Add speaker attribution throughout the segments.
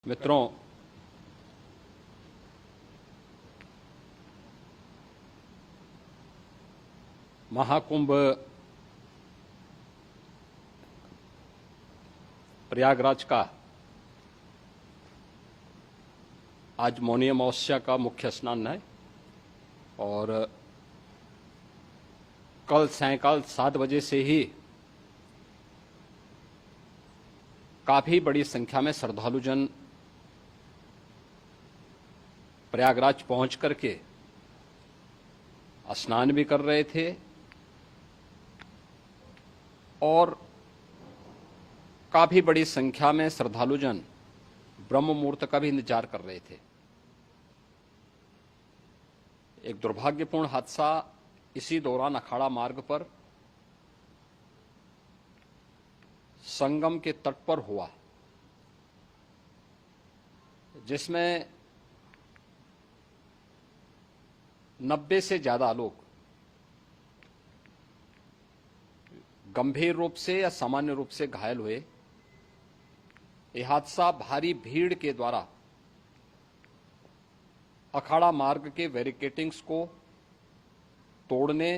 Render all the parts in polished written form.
Speaker 1: मित्रों, महाकुंभ प्रयागराज का आज मौनी अमावस्या का मुख्य स्नान है और कल सायंकाल 7 बजे से ही काफी बड़ी संख्या में श्रद्धालुजन प्रयागराज पहुंच करके स्नान भी कर रहे थे और काफी बड़ी संख्या में श्रद्धालुजन ब्रह्म मुहूर्त का भी इंतजार कर रहे थे। एक दुर्भाग्यपूर्ण हादसा इसी दौरान अखाड़ा मार्ग पर संगम के तट पर हुआ, जिसमें 90 से ज्यादा लोग गंभीर रूप से या सामान्य रूप से घायल हुए। यह हादसा भारी भीड़ के द्वारा अखाड़ा मार्ग के बैरिकेडिंग्स को तोड़ने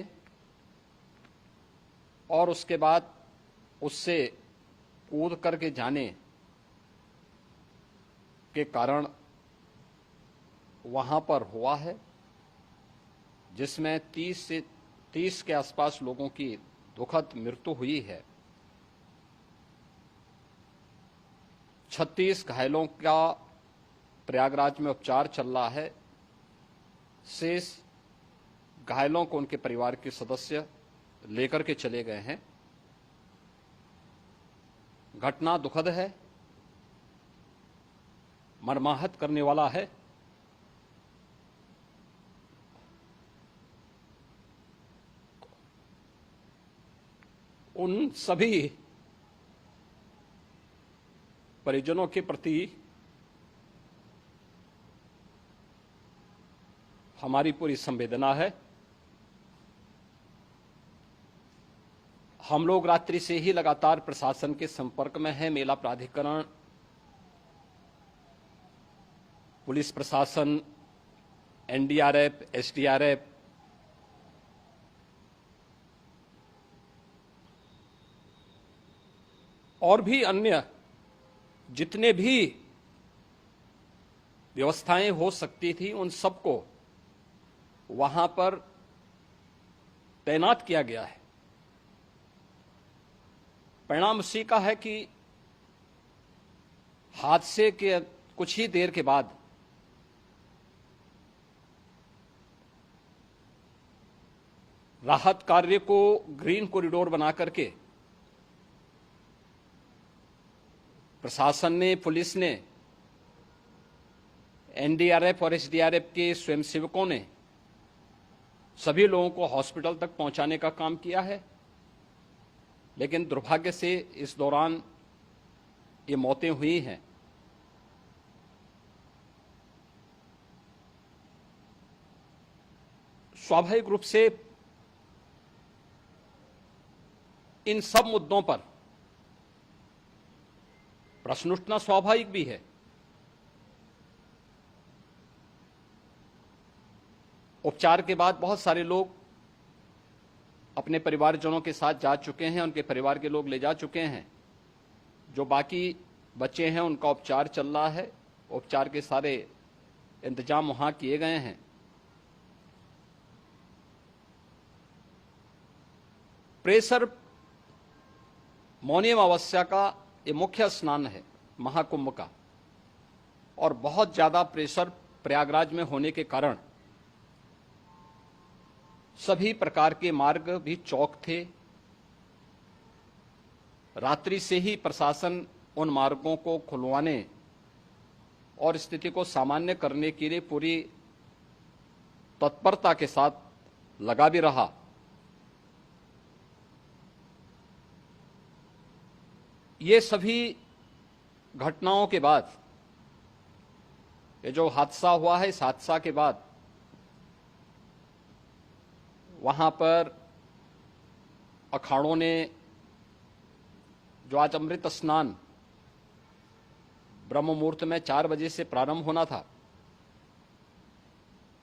Speaker 1: और उसके बाद उससे कूद करके जाने के कारण वहां पर हुआ है, जिसमें 30 के आसपास लोगों की दुखद मृत्यु हुई है। 36 घायलों का प्रयागराज में उपचार चल रहा है। शेष घायलों को उनके परिवार के सदस्य लेकर के चले गए हैं। घटना दुखद है, मर्माहत करने वाला है। उन सभी परिजनों के प्रति हमारी पूरी संवेदना है। हम लोग रात्रि से ही लगातार प्रशासन के संपर्क में हैं। मेला प्राधिकरण, पुलिस प्रशासन, एनडीआरएफ, एसडीआरएफ, और भी अन्य जितने भी व्यवस्थाएं हो सकती थी उन सबको वहां पर तैनात किया गया है। परिणाम उसी का है कि हादसे के कुछ ही देर के बाद राहत कार्य को ग्रीन कॉरिडोर बना करके प्रशासन ने, पुलिस ने, एनडीआरएफ और एसडीआरएफ के स्वयंसेवकों ने सभी लोगों को हॉस्पिटल तक पहुंचाने का काम किया है। लेकिन दुर्भाग्य से इस दौरान ये मौतें हुई हैं। स्वाभाविक रूप से इन सब मुद्दों पर प्रश्न उठना स्वाभाविक भी है। उपचार के बाद बहुत सारे लोग अपने परिवारजनों के साथ जा चुके हैं, उनके परिवार के लोग ले जा चुके हैं। जो बाकी बच्चे हैं उनका उपचार चल रहा है। उपचार के सारे इंतजाम वहां किए गए हैं। प्रेशर मौनी अमावस्या का ये मुख्य स्नान है महाकुंभ का, और बहुत ज्यादा प्रेशर प्रयागराज में होने के कारण सभी प्रकार के मार्ग भी चौक थे। रात्रि से ही प्रशासन उन मार्गों को खुलवाने और स्थिति को सामान्य करने के लिए पूरी तत्परता के साथ लगा भी रहा। ये सभी घटनाओं के बाद, ये जो हादसा हुआ है, इस हादसा के बाद वहां पर अखाड़ों ने जो आज अमृत स्नान ब्रह्म मुहूर्त में 4 बजे से प्रारंभ होना था।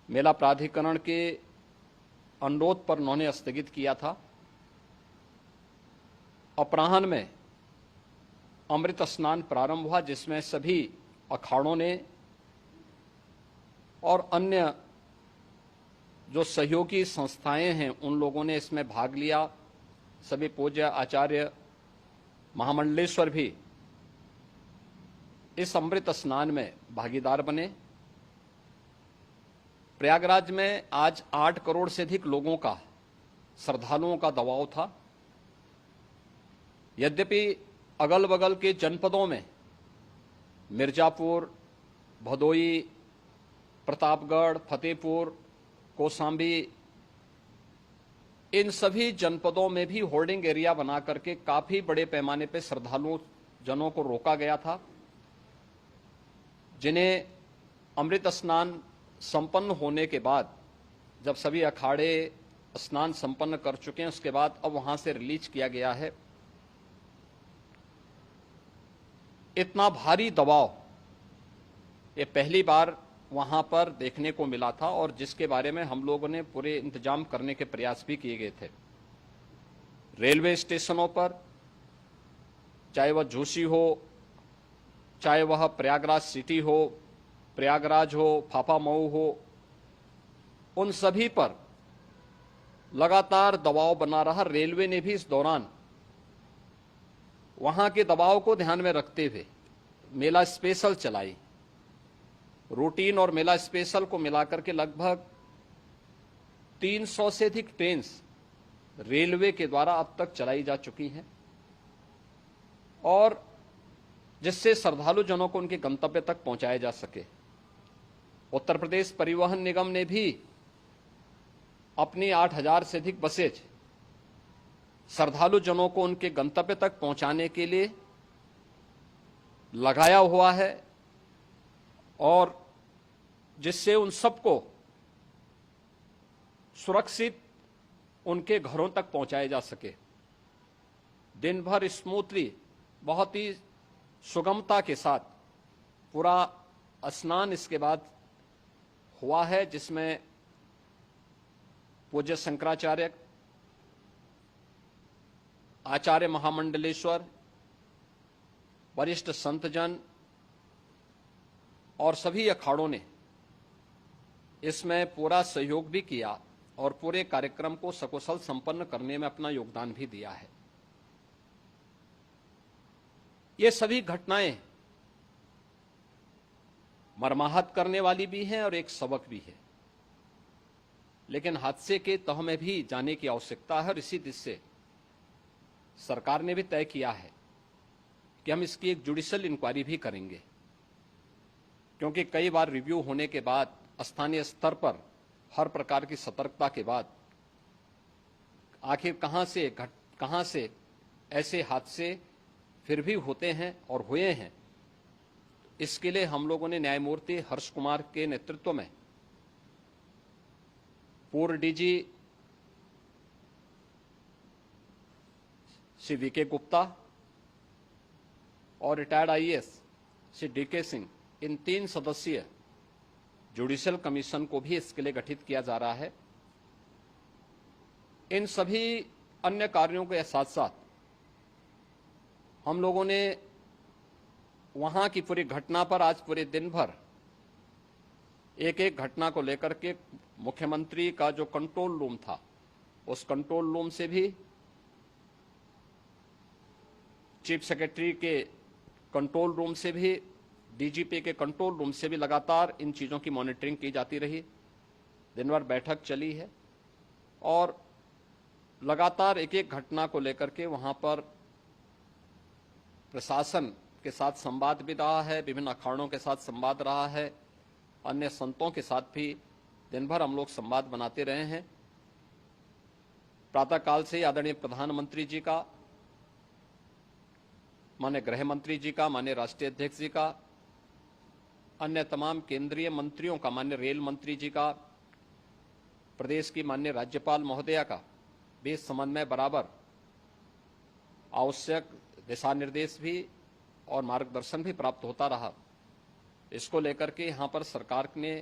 Speaker 1: मेला प्राधिकरण के अनुरोध पर उन्होंने स्थगित किया था। अपराह्न में अमृत स्नान प्रारंभ हुआ, जिसमें सभी अखाड़ों ने और अन्य जो सहयोगी संस्थाएं हैं उन लोगों ने इसमें भाग लिया। सभी पूज्य आचार्य महामंडलेश्वर भी इस अमृत स्नान में भागीदार बने। प्रयागराज में आज 8 करोड़ से अधिक लोगों का, श्रद्धालुओं का दबाव था। यद्यपि अगल बगल के जनपदों में मिर्जापुर, भदोई, प्रतापगढ़, फतेहपुर, कौशाम्बी, इन सभी जनपदों में भी होर्डिंग एरिया बना करके काफी बड़े पैमाने पर श्रद्धालुओं जनों को रोका गया था, जिन्हें अमृत स्नान संपन्न होने के बाद, जब सभी अखाड़े स्नान संपन्न कर चुके हैं, उसके बाद अब वहां से रिलीज किया गया है। इतना भारी दबाव ये पहली बार वहां पर देखने को मिला था, और जिसके बारे में हम लोगों ने पूरे इंतजाम करने के प्रयास भी किए गए थे। रेलवे स्टेशनों पर, चाहे वह झूसी हो, चाहे वह प्रयागराज सिटी हो, प्रयागराज हो, फाफामऊ हो, उन सभी पर लगातार दबाव बना रहा। रेलवे ने भी इस दौरान वहां के दबाव को ध्यान में रखते हुए मेला स्पेशल चलाई। रूटीन और मेला स्पेशल को मिलाकर के लगभग 300 से अधिक ट्रेन रेलवे के द्वारा अब तक चलाई जा चुकी हैं, और जिससे श्रद्धालु जनों को उनके गंतव्य तक पहुंचाया जा सके। उत्तर प्रदेश परिवहन निगम ने भी अपनी 8000 से अधिक बसेज श्रद्धालु जनों को उनके गंतव्य तक पहुंचाने के लिए लगाया हुआ है, और जिससे उन सबको सुरक्षित उनके घरों तक पहुंचाया जा सके। दिन भर स्मूथली, बहुत ही सुगमता के साथ पूरा स्नान इसके बाद हुआ है, जिसमें पूज्य शंकराचार्य, आचार्य महामंडलेश्वर, वरिष्ठ संतजन और सभी अखाड़ों ने इसमें पूरा सहयोग भी किया और पूरे कार्यक्रम को सकुशल संपन्न करने में अपना योगदान भी दिया है। ये सभी घटनाएं मर्माहत करने वाली भी हैं और एक सबक भी है, लेकिन हादसे के तह में भी जाने की आवश्यकता है, और इसी दिशा से सरकार ने भी तय किया है कि हम इसकी एक जुडिशियल इंक्वायरी भी करेंगे, क्योंकि कई बार रिव्यू होने के बाद स्थानीय स्तर पर हर प्रकार की सतर्कता के बाद आखिर कहां से ऐसे हादसे फिर भी होते हैं और हुए हैं। इसके लिए हम लोगों ने न्यायमूर्ति हर्ष कुमार के नेतृत्व में पूर्व डीजी श्री वीके गुप्ता और retired IAS Shri DK Singh, इन 3 सदस्यीय जुडिशियल कमीशन को भी इसके लिए गठित किया जा रहा है। इन सभी अन्य कार्यों के साथ साथ हम लोगों ने वहां की पूरी घटना पर आज पूरे दिन भर एक एक घटना को लेकर के मुख्यमंत्री का जो कंट्रोल रूम था, उस कंट्रोल रूम से भी, चीफ सेक्रेटरी के कंट्रोल रूम से भी, डीजीपी के कंट्रोल रूम से भी लगातार इन चीज़ों की मॉनिटरिंग की जाती रही। दिन भर बैठक चली है और लगातार एक एक घटना को लेकर के वहां पर प्रशासन के साथ संवाद भी रहा है, विभिन्न अखाड़ों के साथ संवाद रहा है, अन्य संतों के साथ भी दिन भर हम लोग संवाद बनाते रहे हैं। प्रातःकाल से आदरणीय प्रधानमंत्री जी का, माननीय गृह मंत्री जी का, माननीय राष्ट्रीय अध्यक्ष जी का, अन्य तमाम केंद्रीय मंत्रियों का, माननीय रेल मंत्री जी का, प्रदेश की माननीय राज्यपाल महोदया का भी इस संबंध में बराबर आवश्यक दिशा निर्देश भी और मार्गदर्शन भी प्राप्त होता रहा। इसको लेकर के यहाँ पर सरकार ने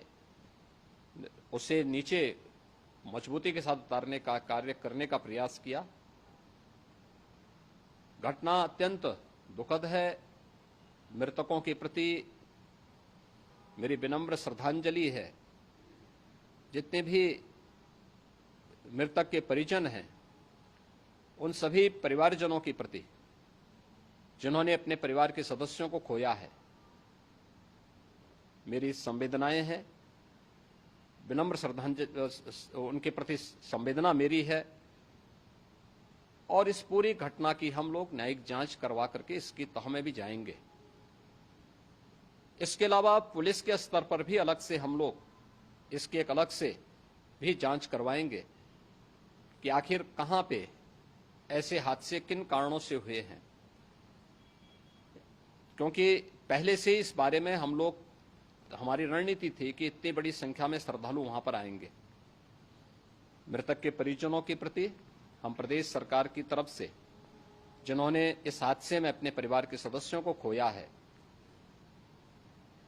Speaker 1: उसे नीचे मजबूती के साथ उतारने का कार्य करने का प्रयास किया। घटना अत्यंत दुखद है। मृतकों के प्रति मेरी विनम्र श्रद्धांजलि है। जितने भी मृतक के परिजन हैं, उन सभी परिवारजनों के प्रति जिन्होंने अपने परिवार के सदस्यों को खोया है, मेरी संवेदनाएं हैं। विनम्र श्रद्धांजलि उनके प्रति संवेदना मेरी है। और इस पूरी घटना की हम लोग न्यायिक जांच करवा करके इसकी तह में भी जाएंगे। इसके अलावा पुलिस के स्तर पर भी अलग से हम लोग इसकी एक अलग से भी जांच करवाएंगे कि आखिर कहां पे ऐसे हादसे किन कारणों से हुए हैं, क्योंकि पहले से इस बारे में हम लोग हमारी रणनीति थी कि इतनी बड़ी संख्या में श्रद्धालु वहां पर आएंगे। मृतक के परिजनों के प्रति हम प्रदेश सरकार की तरफ से, जिन्होंने इस हादसे में अपने परिवार के सदस्यों को खोया है,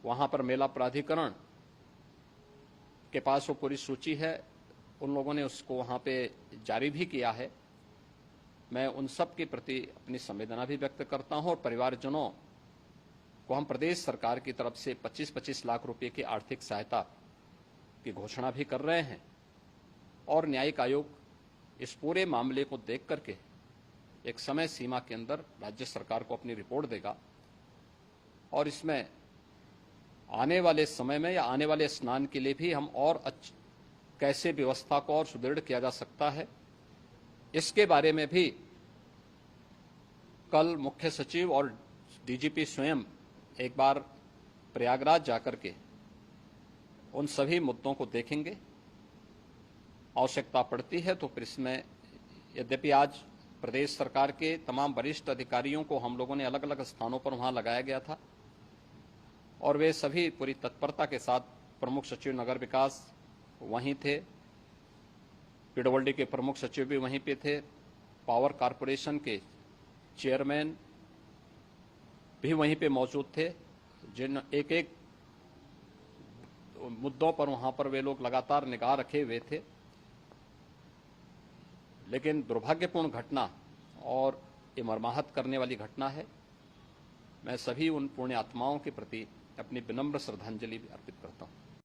Speaker 1: वहां पर मेला प्राधिकरण के पास वो पूरी सूची है, उन लोगों ने उसको वहां पे जारी भी किया है। मैं उन सब के प्रति अपनी संवेदना भी व्यक्त करता हूं और परिवारजनों को हम प्रदेश सरकार की तरफ से 25-25 लाख रुपए की आर्थिक सहायता की घोषणा भी कर रहे हैं। और न्यायिक आयोग इस पूरे मामले को देख करके एक समय सीमा के अंदर राज्य सरकार को अपनी रिपोर्ट देगा और इसमें आने वाले समय में या आने वाले स्नान के लिए भी हम और कैसे व्यवस्था को और सुदृढ़ किया जा सकता है, इसके बारे में भी कल मुख्य सचिव और डीजीपी स्वयं एक बार प्रयागराज जाकर के उन सभी मुद्दों को देखेंगे। आवश्यकता पड़ती है तो फिर इसमें, यद्यपि आज प्रदेश सरकार के तमाम वरिष्ठ अधिकारियों को हम लोगों ने अलग अलग स्थानों पर वहां लगाया गया था और वे सभी पूरी तत्परता के साथ, प्रमुख सचिव नगर विकास वहीं थे, पीडब्ल्यूडी के प्रमुख सचिव भी वहीं पे थे, पावर कारपोरेशन के चेयरमैन भी वहीं पे मौजूद थे, जिन एक एक मुद्दों पर वहां पर वे लोग लगातार निगाह रखे हुए थे। लेकिन दुर्भाग्यपूर्ण घटना और ये मर्माहत करने वाली घटना है। मैं सभी उन पुण्य आत्माओं के प्रति अपनी विनम्र श्रद्धांजलि अर्पित करता हूं।